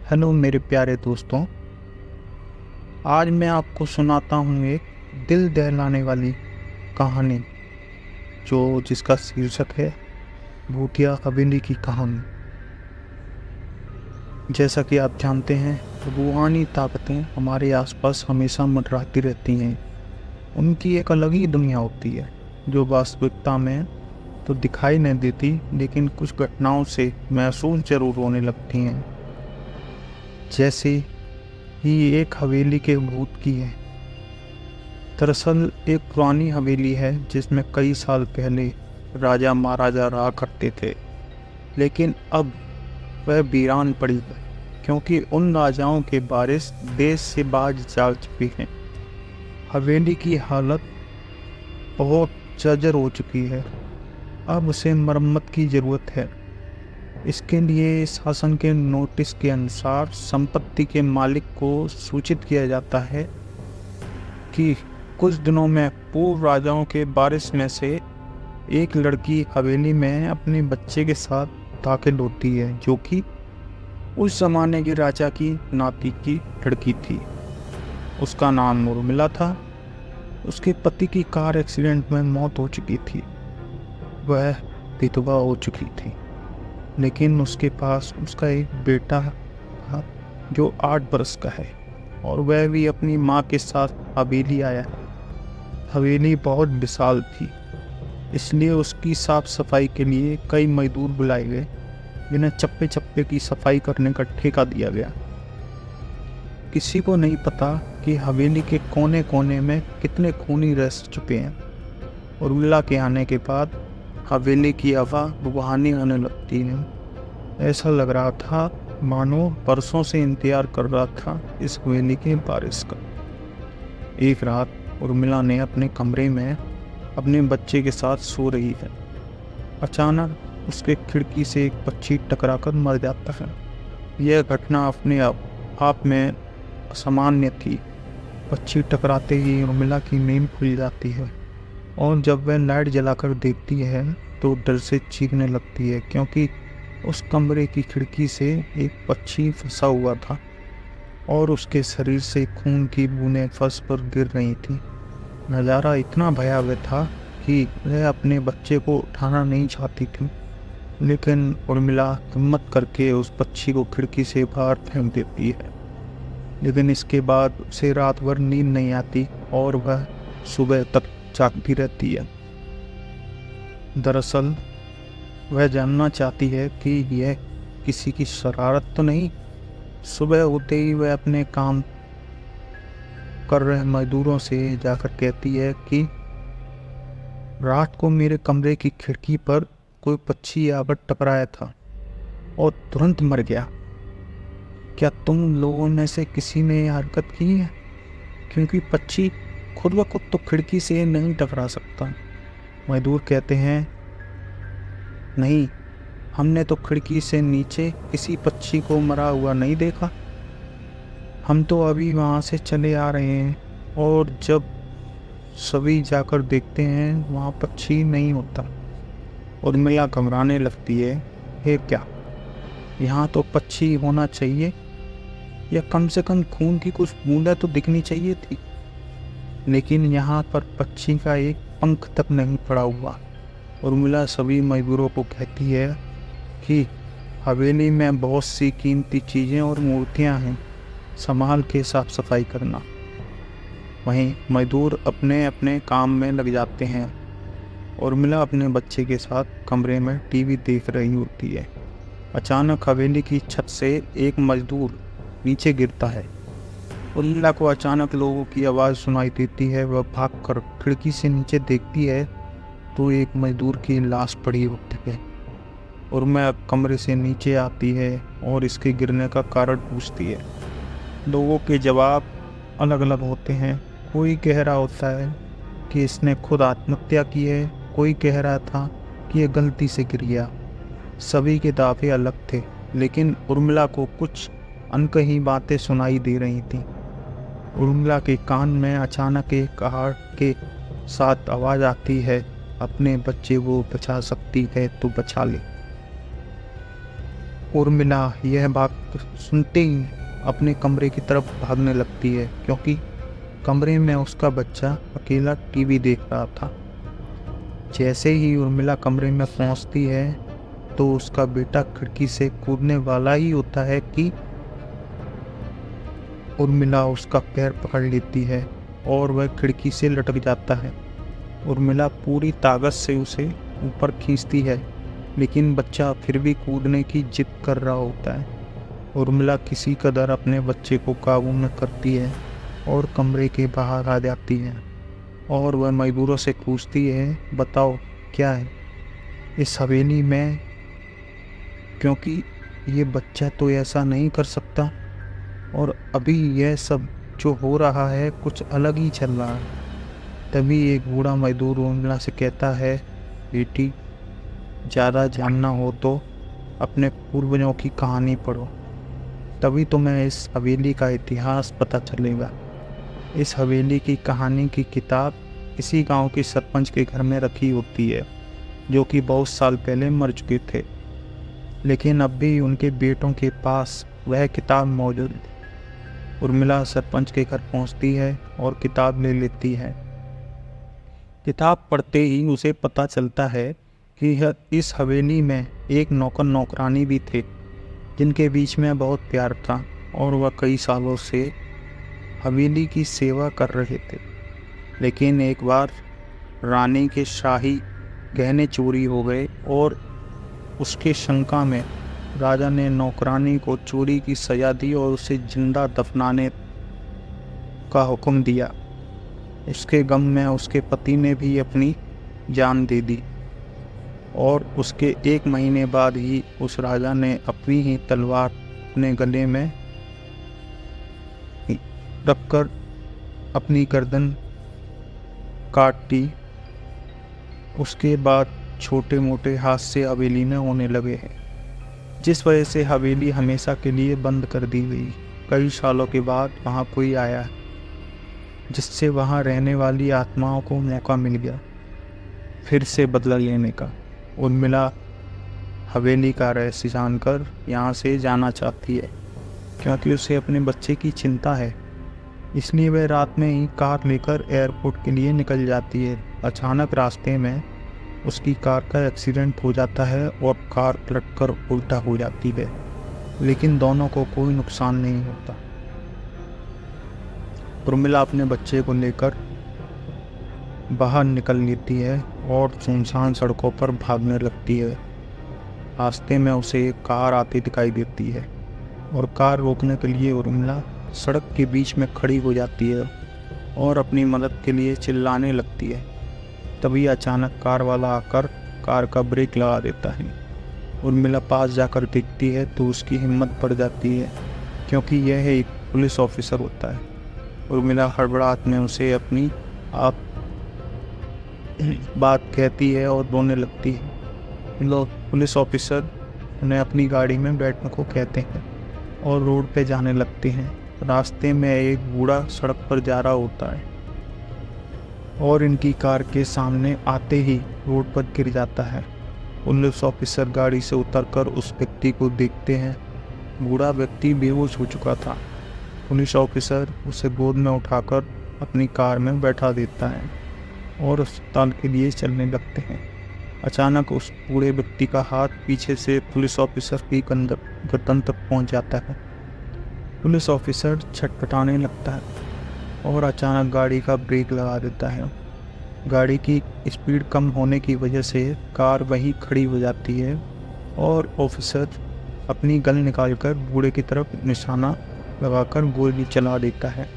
Hello मेरे प्यारे दोस्तों। आज मैं आपको सुनाता हूँ एक दिल दहलाने वाली कहानी जिसका शीर्षक है भूतिया हवेली की कहानी। जैसा कि आप जानते हैं, रूहानी ताकतें हमारे आसपास हमेशा मंडराती रहती हैं। उनकी एक अलग ही दुनिया होती है जो वास्तविकता में तो दिखाई नहीं देती, लेकिन कुछ घटनाओं से महसूस जरूर होने लगती हैं। जैसे ही एक हवेली के भूत की है। दरअसल एक पुरानी हवेली है जिसमें कई साल पहले राजा महाराजा रहा करते थे, लेकिन अब वह वीरान पड़ी है क्योंकि उन राजाओं के वारिस देश से बाज जा चुके हैं। हवेली की हालत बहुत जर्जर हो चुकी है। अब उसे मरम्मत की ज़रूरत है। इसके लिए शासन के नोटिस के अनुसार संपत्ति के मालिक को सूचित किया जाता है कि कुछ दिनों में पूर्व राजाओं के वारिस में से एक लड़की हवेली में अपने बच्चे के साथ दाखिल होती है, जो कि उस जमाने के राजा की नाती की लड़की थी। उसका नाम उर्मिला था। उसके पति की कार एक्सीडेंट में मौत हो चुकी थी। वह विधवा हो चुकी थी, लेकिन उसके पास उसका एक बेटा था जो 8 बरस का है, और वह भी अपनी माँ के साथ हवेली आया है। हवेली बहुत विशाल थी, इसलिए उसकी साफ सफाई के लिए कई मजदूर बुलाए गए, जिन्हें चप्पे चप्पे की सफाई करने का ठेका दिया गया। किसी को नहीं पता कि हवेली के कोने कोने में कितने खूनी रह चुके हैं। उर्मिला के आने के बाद हवेली की हवा रूहानी आने लगती है। ऐसा लग रहा था मानो बरसों से इंतजार कर रहा था इस हवेली के वारिस का। एक रात उर्मिला ने अपने कमरे में अपने बच्चे के साथ सो रही है। अचानक उसके खिड़की से एक पक्षी टकराकर मर जाता है। यह घटना अपने आप में असामान्य थी। पक्षी टकराते ही उर्मिला की नींद खुल जाती है, और जब वह लाइट जलाकर देखती है तो डर से चीखने लगती है, क्योंकि उस कमरे की खिड़की से एक पक्षी फंसा हुआ था और उसके शरीर से खून की बूंदें फर्श पर गिर रही थी। नज़ारा इतना भयावह था कि वह अपने बच्चे को उठाना नहीं चाहती थी, लेकिन उर्मिला हिम्मत करके उस पक्षी को खिड़की से बाहर फेंक देती है। लेकिन इसके बाद उसे रात भर नींद नहीं आती और वह सुबह तक जागती रहती है। दरअसल वह जानना चाहती है कि यह किसी की शरारत तो नहीं। सुबह होते ही वह अपने काम कर रहे मजदूरों से जाकर कहती है कि रात को मेरे कमरे की खिड़की पर कोई पक्षी आकर टकराया था और तुरंत मर गया। क्या तुम लोगों में से किसी ने यह हरकत की है? क्योंकि पक्षी खुद ब खुद तो खिड़की से नहीं टकरा सकता। मजदूर कहते हैं, नहीं, हमने तो खिड़की से नीचे किसी पक्षी को मरा हुआ नहीं देखा। हम तो अभी वहाँ से चले आ रहे हैं, और जब सभी जाकर देखते हैं वहाँ पक्षी नहीं होता। उर्मिला घबराने लगती है। हे क्या, यहाँ तो पक्षी होना चाहिए, या कम से कम खून की कुछ बूंदें तो दिखनी चाहिए थी, लेकिन यहाँ पर पक्षी का एक पंख तक नहीं पड़ा हुआ। उर्मिला सभी मजदूरों को कहती है कि हवेली में बहुत सी कीमती चीज़ें और मूर्तियाँ हैं, संभाल के साफ सफाई करना। वहीं मजदूर अपने अपने काम में लग जाते हैं। उर्मिला अपने बच्चे के साथ कमरे में टीवी देख रही होती है। अचानक हवेली की छत से एक मजदूर नीचे गिरता है। उर्मिला को अचानक लोगों की आवाज़ सुनाई देती है। वह भागकर खिड़की से नीचे देखती है तो एक मजदूर की लाश पड़ी होती है। उर्मिला कमरे से नीचे आती है और इसके गिरने का कारण पूछती है। लोगों के जवाब अलग अलग होते हैं। कोई कह रहा होता है कि इसने खुद आत्महत्या की है, कोई कह रहा था कि यह गलती से गिर गया। सभी के दावे अलग थे, लेकिन उर्मिला को कुछ अनकही बातें सुनाई दे रही थीं। उर्मिला के कान में अचानक एक आहट के साथ आवाज़ आती है, अपने बच्चे को बचा सकती है तो बचा ले। उर्मिला यह बात सुनते ही अपने कमरे की तरफ भागने लगती है, क्योंकि कमरे में उसका बच्चा अकेला टीवी देख रहा था। जैसे ही उर्मिला कमरे में पहुंचती है तो उसका बेटा खिड़की से कूदने वाला ही होता है कि उर्मिला उसका पैर पकड़ लेती है और वह खिड़की से लटक जाता है। उर्मिला पूरी ताकत से उसे ऊपर खींचती है, लेकिन बच्चा फिर भी कूदने की जिद कर रहा होता है। उर्मिला किसी कदर अपने बच्चे को काबू में करती है और कमरे के बाहर आ जाती है और वह मजदूरों से पूछती है, बताओ क्या है इस हवेली में, क्योंकि ये बच्चा तो ऐसा नहीं कर सकता और अभी यह सब जो हो रहा है कुछ अलग ही चल रहा है। तभी एक बूढ़ा मजदूर उर्मिला से कहता है, बेटी ज़्यादा जानना हो तो अपने पूर्वजों की कहानी पढ़ो, तभी तुम्हें इस हवेली का इतिहास पता चलेगा। इस हवेली की कहानी की किताब इसी गांव के सरपंच के घर में रखी होती है, जो कि बहुत साल पहले मर चुके थे, लेकिन अब भी उनके बेटों के पास वह किताब मौजूद है। उर्मिला सरपंच के घर पहुंचती है और किताब ले लेती है। किताब पढ़ते ही उसे पता चलता है कि इस हवेली में एक नौकर नौकरानी भी थे, जिनके बीच में बहुत प्यार था और वह कई सालों से हवेली की सेवा कर रहे थे। लेकिन एक बार रानी के शाही गहने चोरी हो गए और उसके शंका में राजा ने नौकरानी को चोरी की सजा दी और उसे जिंदा दफनाने का हुक्म दिया। इसके गम में उसके पति ने भी अपनी जान दे दी और उसके 1 महीने बाद ही उस राजा ने अपनी ही तलवार अपने गले में रखकर अपनी गर्दन काट दी। उसके बाद छोटे मोटे हादसे हवेली में होने लगे हैं, जिस वजह से हवेली हमेशा के लिए बंद कर दी गई। कई सालों के बाद वहाँ कोई आया, जिससे वहाँ रहने वाली आत्माओं को मौका मिल गया फिर से बदला लेने का। उर्मिला हवेली का रहस्य जानकर यहाँ से जाना चाहती है, क्योंकि उसे अपने बच्चे की चिंता है। इसलिए वह रात में ही कार लेकर एयरपोर्ट के लिए निकल जाती है। अचानक रास्ते में उसकी कार का एक्सीडेंट हो जाता है और कार पलटकर उल्टा हो जाती है, लेकिन दोनों को कोई नुकसान नहीं होता। उर्मिला अपने बच्चे को लेकर बाहर निकल लेती है और सुनसान सड़कों पर भागने लगती है। रास्ते में उसे एक कार आती दिखाई देती है और कार रोकने के लिए उर्मिला सड़क के बीच में खड़ी हो जाती है और अपनी मदद के लिए चिल्लाने लगती है। तभी अचानक कार वाला आकर कार का ब्रेक लगा देता है। उर्मिला पास जाकर देखती है तो उसकी हिम्मत बढ़ जाती है, क्योंकि यह एक पुलिस ऑफिसर होता है। उर्मिला हड़बड़ाहट में उसे अपनी आप बात कहती है और रोने लगती है। लोग पुलिस ऑफिसर उन्हें अपनी गाड़ी में बैठने को कहते हैं और रोड पे जाने लगते हैं। रास्ते में एक बूढ़ा सड़क पर जा रहा होता है और इनकी कार के सामने आते ही रोड पर गिर जाता है। पुलिस ऑफिसर गाड़ी से उतरकर उस व्यक्ति को देखते हैं। बूढ़ा व्यक्ति बेहोश हो चुका था। पुलिस ऑफिसर उसे गोद में उठाकर अपनी कार में बैठा देता है और अस्पताल के लिए चलने लगते हैं। अचानक उस बूढ़े व्यक्ति का हाथ पीछे से पुलिस ऑफिसर की गर्दन तक पहुंच जाता है। पुलिस ऑफिसर छटपटाने लगता है और अचानक गाड़ी का ब्रेक लगा देता है। गाड़ी की स्पीड कम होने की वजह से कार वहीं खड़ी हो जाती है और ऑफिसर अपनी गन निकालकर बूढ़े की तरफ निशाना लगाकर गोली चला देता है।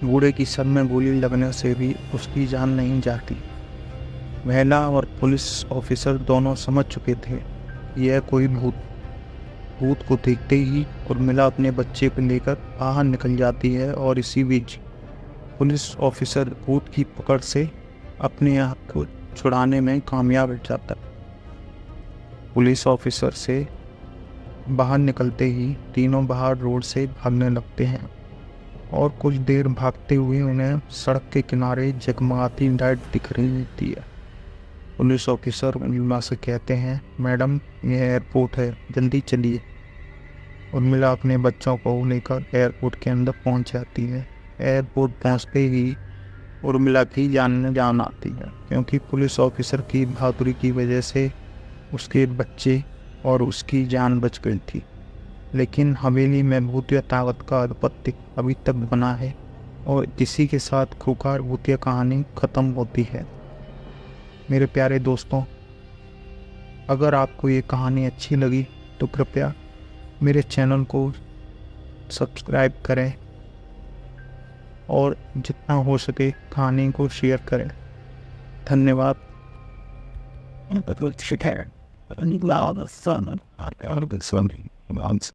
बूढ़े की सर में गोली लगने से भी उसकी जान नहीं जाती। महिला और पुलिस ऑफिसर दोनों समझ चुके थे यह कोई भूत को देखते ही उर्मिला अपने बच्चे को लेकर बाहर निकल जाती है और इसी बीच पुलिस ऑफिसर भूत की पकड़ से अपने आप को छुड़ाने में कामयाब हो जाता है। पुलिस ऑफिसर से बाहर निकलते ही तीनों बाहर रोड से भागने लगते हैं और कुछ देर भागते हुए उन्हें सड़क के किनारे जगमगाती लाइट दिख रही होती है। पुलिस ऑफिसर उर्मिला से कहते हैं, मैडम ये एयरपोर्ट है, जल्दी चलिए। उर्मिला अपने बच्चों को लेकर एयरपोर्ट के अंदर पहुंच जाती है। एयरपोर्ट पहुंचते ही उर्मिला की जान आती है, क्योंकि पुलिस ऑफिसर की बहादुरी की वजह से उसके बच्चे और उसकी जान बच गई थी। लेकिन हवेली में भूतिया ताकत का आधिपत्य अभी तक बना है और इसी के साथ खूंखार भूतिया कहानी ख़त्म होती है। मेरे प्यारे दोस्तों, अगर आपको ये कहानी अच्छी लगी तो कृपया मेरे चैनल को सब्सक्राइब करें और जितना हो सके कहानी को शेयर करें। धन्यवाद।